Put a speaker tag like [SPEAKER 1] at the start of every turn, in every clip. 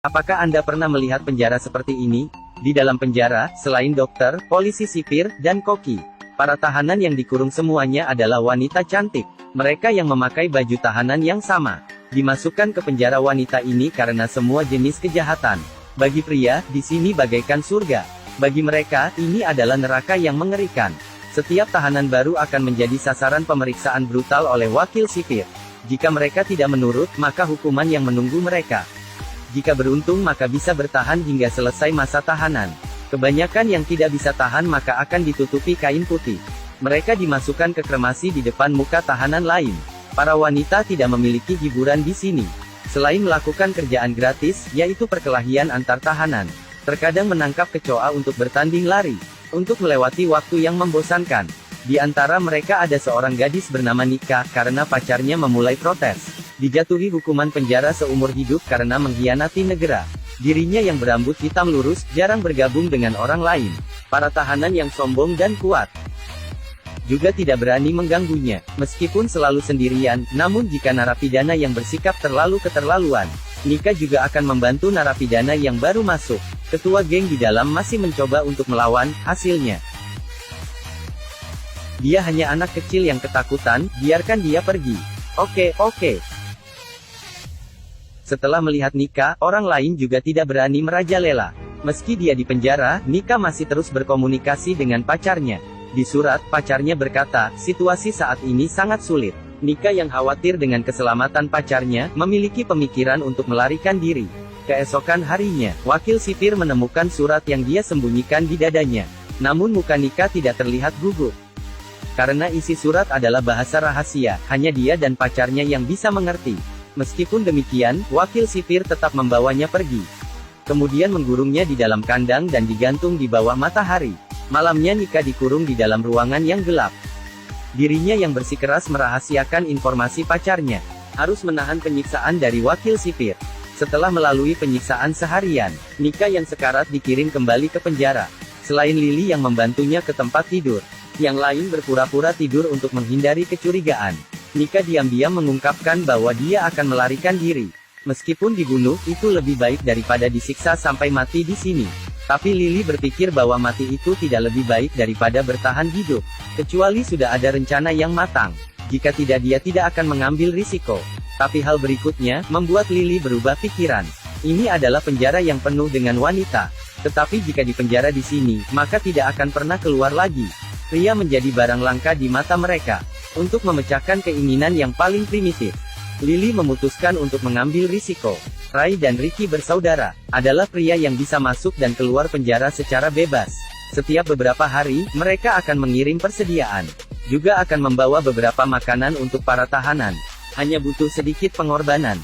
[SPEAKER 1] Apakah Anda pernah melihat penjara seperti ini? Di dalam penjara, selain dokter, polisi sipir, dan koki, para tahanan yang dikurung semuanya adalah wanita cantik. Mereka yang memakai baju tahanan yang sama, dimasukkan ke penjara wanita ini karena semua jenis kejahatan. Bagi pria, di sini bagaikan surga. Bagi mereka, ini adalah neraka yang mengerikan. Setiap tahanan baru akan menjadi sasaran pemeriksaan brutal oleh wakil sipir. Jika mereka tidak menurut, maka hukuman yang menunggu mereka. Jika beruntung maka bisa bertahan hingga selesai masa tahanan. Kebanyakan yang tidak bisa tahan maka akan ditutupi kain putih. Mereka dimasukkan ke kremasi di depan muka tahanan lain. Para wanita tidak memiliki hiburan di sini. Selain melakukan kerjaan gratis, yaitu perkelahian antar tahanan. Terkadang menangkap kecoa untuk bertanding lari. Untuk melewati waktu yang membosankan. Di antara mereka ada seorang gadis bernama Nika, karena pacarnya memulai protes. Dijatuhi hukuman penjara seumur hidup karena mengkhianati negara. Dirinya yang berambut hitam lurus, jarang bergabung dengan orang lain. Para tahanan yang sombong dan kuat juga tidak berani mengganggunya. Meskipun selalu sendirian, namun jika narapidana yang bersikap terlalu keterlaluan, Nika juga akan membantu narapidana yang baru masuk. Ketua geng di dalam masih mencoba untuk melawan, hasilnya dia hanya anak kecil yang ketakutan, biarkan dia pergi. Oke. Setelah melihat Nika, orang lain juga tidak berani merajalela. Meski dia di penjara, Nika masih terus berkomunikasi dengan pacarnya. Di surat, pacarnya berkata, situasi saat ini sangat sulit. Nika yang khawatir dengan keselamatan pacarnya, memiliki pemikiran untuk melarikan diri. Keesokan harinya, wakil sipir menemukan surat yang dia sembunyikan di dadanya. Namun muka Nika tidak terlihat gugup. Karena isi surat adalah bahasa rahasia, hanya dia dan pacarnya yang bisa mengerti. Meskipun demikian, wakil sipir tetap membawanya pergi. Kemudian menggurungnya di dalam kandang dan digantung di bawah matahari. Malamnya Nika dikurung di dalam ruangan yang gelap. Dirinya yang bersikeras merahasiakan informasi pacarnya. Harus menahan penyiksaan dari wakil sipir. Setelah melalui penyiksaan seharian, Nika yang sekarat dikirim kembali ke penjara. Selain Lily yang membantunya ke tempat tidur, yang lain berpura-pura tidur untuk menghindari kecurigaan. Nika diam-diam mengungkapkan bahwa dia akan melarikan diri. Meskipun dibunuh, itu lebih baik daripada disiksa sampai mati di sini. Tapi Lily berpikir bahwa mati itu tidak lebih baik daripada bertahan hidup. Kecuali sudah ada rencana yang matang. Jika tidak dia tidak akan mengambil risiko. Tapi hal berikutnya, membuat Lily berubah pikiran. Ini adalah penjara yang penuh dengan wanita. Tetapi jika dipenjara di sini, maka tidak akan pernah keluar lagi. Pria menjadi barang langka di mata mereka. Untuk memecahkan keinginan yang paling primitif, Lily memutuskan untuk mengambil risiko. Ray dan Ricky bersaudara, adalah pria yang bisa masuk dan keluar penjara secara bebas. Setiap beberapa hari, mereka akan mengirim persediaan. Juga akan membawa beberapa makanan untuk para tahanan. Hanya butuh sedikit pengorbanan.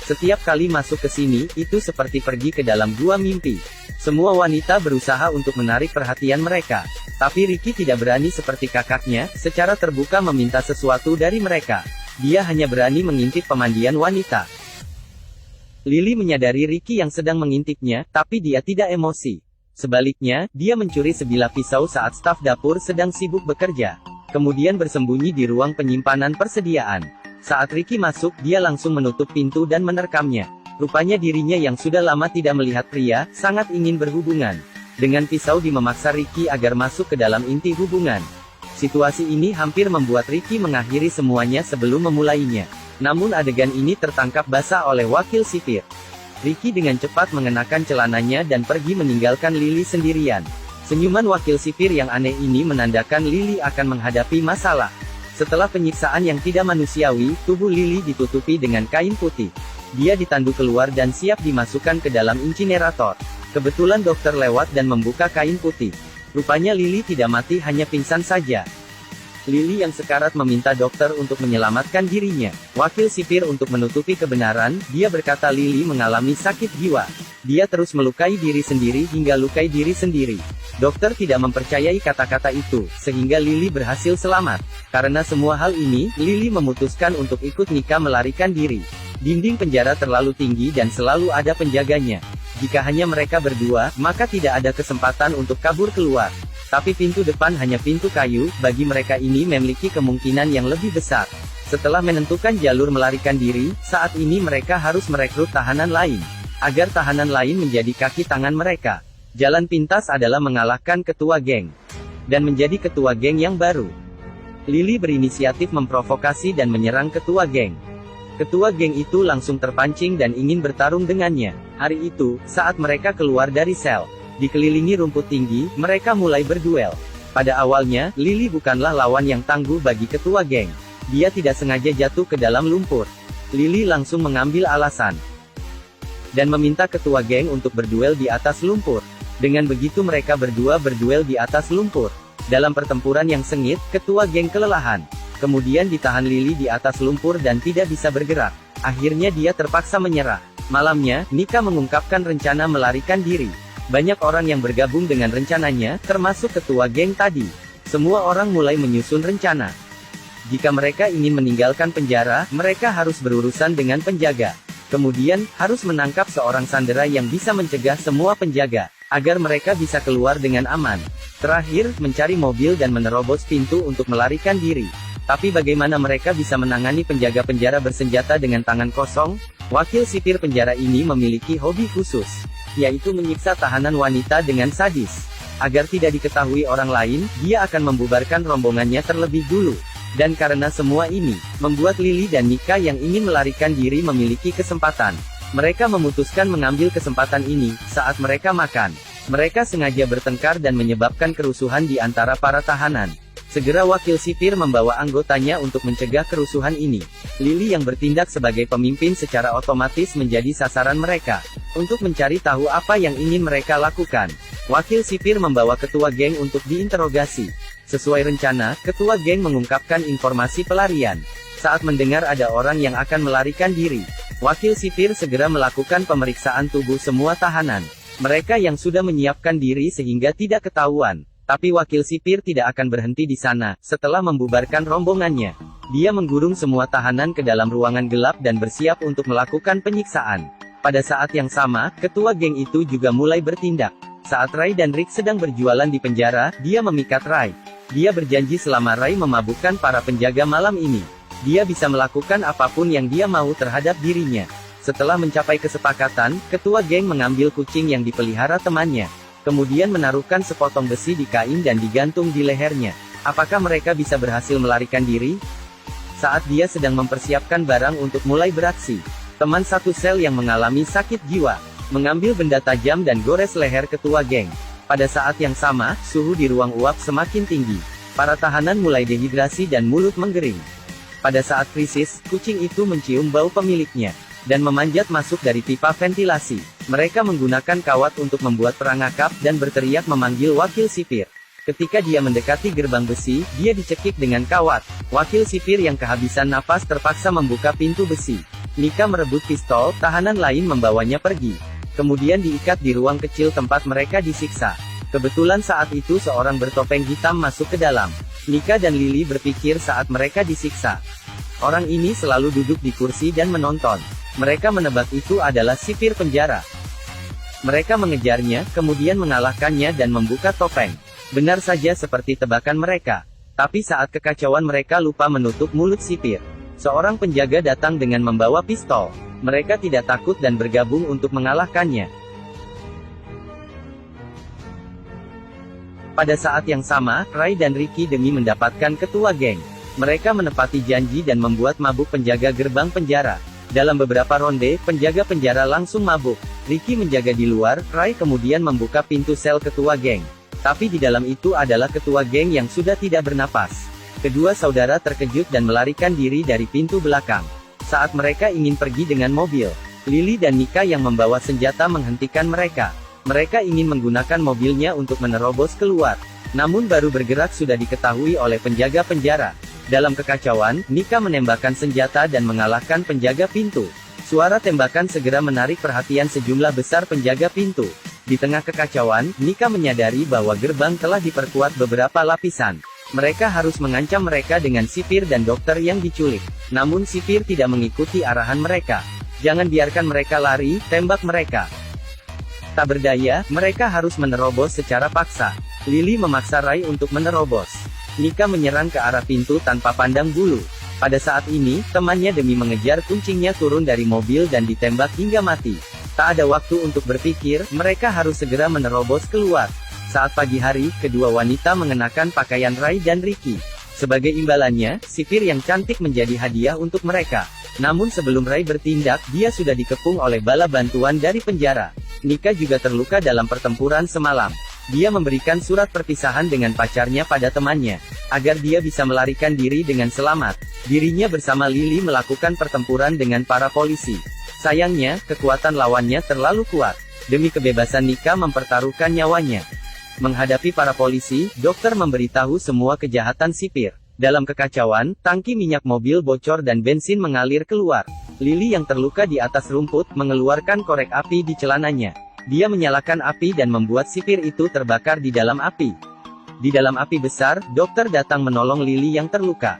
[SPEAKER 1] Setiap kali masuk ke sini, itu seperti pergi ke dalam gua mimpi. Semua wanita berusaha untuk menarik perhatian mereka. Tapi Ricky tidak berani seperti kakaknya, secara terbuka meminta sesuatu dari mereka. Dia hanya berani mengintip pemandian wanita. Lily menyadari Ricky yang sedang mengintipnya, tapi dia tidak emosi. Sebaliknya, dia mencuri sebilah pisau saat staf dapur sedang sibuk bekerja. Kemudian bersembunyi di ruang penyimpanan persediaan. Saat Ricky masuk, dia langsung menutup pintu dan menerkamnya. Rupanya dirinya yang sudah lama tidak melihat pria, sangat ingin berhubungan. Dengan pisau dia memaksa Ricky agar masuk ke dalam inti hubungan. Situasi ini hampir membuat Ricky mengakhiri semuanya sebelum memulainya. Namun adegan ini tertangkap basah oleh wakil sipir. Ricky dengan cepat mengenakan celananya dan pergi meninggalkan Lily sendirian. Senyuman wakil sipir yang aneh ini menandakan Lily akan menghadapi masalah. Setelah penyiksaan yang tidak manusiawi, tubuh Lily ditutupi dengan kain putih. Dia ditandu keluar dan siap dimasukkan ke dalam insinerator. Kebetulan dokter lewat dan membuka kain putih. Rupanya Lily tidak mati, hanya pingsan saja. Lily yang sekarat meminta dokter untuk menyelamatkan dirinya. Wakil sipir untuk menutupi kebenaran, dia berkata Lily mengalami sakit jiwa. Dia terus melukai diri sendiri hingga lukai diri sendiri. Dokter tidak mempercayai kata-kata itu, sehingga Lily berhasil selamat. Karena semua hal ini, Lily memutuskan untuk ikut Nika melarikan diri. Dinding penjara terlalu tinggi dan selalu ada penjaganya. Jika hanya mereka berdua, maka tidak ada kesempatan untuk kabur keluar. Tapi pintu depan hanya pintu kayu, bagi mereka ini memiliki kemungkinan yang lebih besar. Setelah menentukan jalur melarikan diri, saat ini mereka harus merekrut tahanan lain. agar tahanan lain menjadi kaki tangan mereka. Jalan pintas adalah mengalahkan ketua geng dan menjadi ketua geng yang baru. Lily berinisiatif memprovokasi dan menyerang ketua geng. Ketua geng itu langsung terpancing dan ingin bertarung dengannya. Hari itu, saat mereka keluar dari sel, dikelilingi rumput tinggi, mereka mulai berduel. Pada awalnya, Lily bukanlah lawan yang tangguh bagi ketua geng. Dia tidak sengaja jatuh ke dalam lumpur. Lily langsung mengambil alasan dan meminta ketua geng untuk berduel di atas lumpur. Dengan begitu mereka berdua berduel di atas lumpur. Dalam pertempuran yang sengit, ketua geng kelelahan. Kemudian ditahan Lily di atas lumpur dan tidak bisa bergerak. Akhirnya dia terpaksa menyerah. Malamnya, Nika mengungkapkan rencana melarikan diri. Banyak orang yang bergabung dengan rencananya, termasuk ketua geng tadi. Semua orang mulai menyusun rencana. Jika mereka ingin meninggalkan penjara, mereka harus berurusan dengan penjaga. Kemudian, harus menangkap seorang sandera yang bisa mencegah semua penjaga, agar mereka bisa keluar dengan aman. Terakhir, mencari mobil dan menerobos pintu untuk melarikan diri. Tapi bagaimana mereka bisa menangani penjaga penjara bersenjata dengan tangan kosong? Wakil sipir penjara ini memiliki hobi khusus, yaitu menyiksa tahanan wanita dengan sadis. Agar tidak diketahui orang lain, dia akan membubarkan rombongannya terlebih dulu. Dan karena semua ini, membuat Lily dan Nika yang ingin melarikan diri memiliki kesempatan. Mereka memutuskan mengambil kesempatan ini, saat mereka makan. Mereka sengaja bertengkar dan menyebabkan kerusuhan di antara para tahanan. Segera wakil sipir membawa anggotanya untuk mencegah kerusuhan ini. Lily yang bertindak sebagai pemimpin secara otomatis menjadi sasaran mereka. Untuk mencari tahu apa yang ingin mereka lakukan, wakil sipir membawa ketua geng untuk diinterogasi. Sesuai rencana, ketua geng mengungkapkan informasi pelarian. Saat mendengar ada orang yang akan melarikan diri, wakil sipir segera melakukan pemeriksaan tubuh semua tahanan. Mereka yang sudah menyiapkan diri sehingga tidak ketahuan. Tapi wakil sipir tidak akan berhenti di sana. Setelah membubarkan rombongannya, dia menggurung semua tahanan ke dalam ruangan gelap dan bersiap untuk melakukan penyiksaan. Pada saat yang sama, ketua geng itu juga mulai bertindak. Saat Ray dan Rick sedang berjualan di penjara, dia memikat Ray. Dia berjanji selama Ray memabukkan para penjaga malam ini, dia bisa melakukan apapun yang dia mau terhadap dirinya. Setelah mencapai kesepakatan, ketua geng mengambil kucing yang dipelihara temannya. Kemudian menaruhkan sepotong besi di kain dan digantung di lehernya. Apakah mereka bisa berhasil melarikan diri? Saat dia sedang mempersiapkan barang untuk mulai beraksi, teman satu sel yang mengalami sakit jiwa, mengambil benda tajam dan gores leher ketua geng. Pada saat yang sama, suhu di ruang uap semakin tinggi. Para tahanan mulai dehidrasi dan mulut menggering. Pada saat krisis, kucing itu mencium bau pemiliknya dan memanjat masuk dari pipa ventilasi. Mereka menggunakan kawat untuk membuat perangkap dan berteriak memanggil wakil sipir. Ketika dia mendekati gerbang besi, dia dicekik dengan kawat. Wakil sipir yang kehabisan napas terpaksa membuka pintu besi. Nika merebut pistol, tahanan lain membawanya pergi. Kemudian diikat di ruang kecil tempat mereka disiksa. Kebetulan saat itu seorang bertopeng hitam masuk ke dalam. Nika dan Lily berpikir saat mereka disiksa, orang ini selalu duduk di kursi dan menonton. Mereka menebak itu adalah sipir penjara. Mereka mengejarnya, kemudian mengalahkannya dan membuka topeng. Benar saja seperti tebakan mereka. Tapi saat kekacauan mereka lupa menutup mulut sipir. Seorang penjaga datang dengan membawa pistol. Mereka tidak takut dan bergabung untuk mengalahkannya. Pada saat yang sama, Ray dan Ricky demi mendapatkan ketua geng. Mereka menepati janji dan membuat mabuk penjaga gerbang penjara. Dalam beberapa ronde, penjaga penjara langsung mabuk. Ricky menjaga di luar, Ray kemudian membuka pintu sel ketua geng. Tapi di dalam itu adalah ketua geng yang sudah tidak bernapas. Kedua saudara terkejut dan melarikan diri dari pintu belakang. Saat mereka ingin pergi dengan mobil, Lily dan Nika yang membawa senjata menghentikan mereka. Mereka ingin menggunakan mobilnya untuk menerobos keluar. Namun baru bergerak sudah diketahui oleh penjaga penjara. Dalam kekacauan, Nika menembakkan senjata dan mengalahkan penjaga pintu. Suara tembakan segera menarik perhatian sejumlah besar penjaga pintu. Di tengah kekacauan, Nika menyadari bahwa gerbang telah diperkuat beberapa lapisan. Mereka harus mengancam mereka dengan sipir dan dokter yang diculik. Namun sipir tidak mengikuti arahan mereka. Jangan biarkan mereka lari, tembak mereka. Tak berdaya, mereka harus menerobos secara paksa. Lily memaksa Ray untuk menerobos. Nika menyerang ke arah pintu tanpa pandang bulu. Pada saat ini, temannya demi mengejar kucingnya turun dari mobil dan ditembak hingga mati. Tak ada waktu untuk berpikir, mereka harus segera menerobos keluar. Saat pagi hari, kedua wanita mengenakan pakaian Ray dan Ricky. Sebagai imbalannya, sipir yang cantik menjadi hadiah untuk mereka. Namun sebelum Ray bertindak, dia sudah dikepung oleh bala bantuan dari penjara. Nika juga terluka dalam pertempuran semalam. Dia memberikan surat perpisahan dengan pacarnya pada temannya, agar dia bisa melarikan diri dengan selamat. Dirinya bersama Lily melakukan pertempuran dengan para polisi. Sayangnya, kekuatan lawannya terlalu kuat. Demi kebebasan Nika mempertaruhkan nyawanya. Menghadapi para polisi, dokter memberitahu semua kejahatan sipir. Dalam kekacauan, tangki minyak mobil bocor dan bensin mengalir keluar. Lily yang terluka di atas rumput, mengeluarkan korek api di celananya. Dia menyalakan api dan membuat sipir itu terbakar di dalam api. Di dalam api besar, dokter datang menolong Lily yang terluka.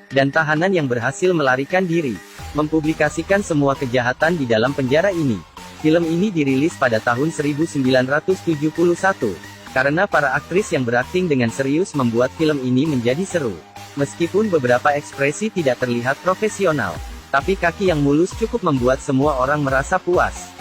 [SPEAKER 1] Dan tahanan yang berhasil melarikan diri. Mempublikasikan semua kejahatan di dalam penjara ini. Film ini dirilis pada tahun 1971. Karena para aktris yang berakting dengan serius membuat film ini menjadi seru. Meskipun beberapa ekspresi tidak terlihat profesional, tapi kaki yang mulus cukup membuat semua orang merasa puas.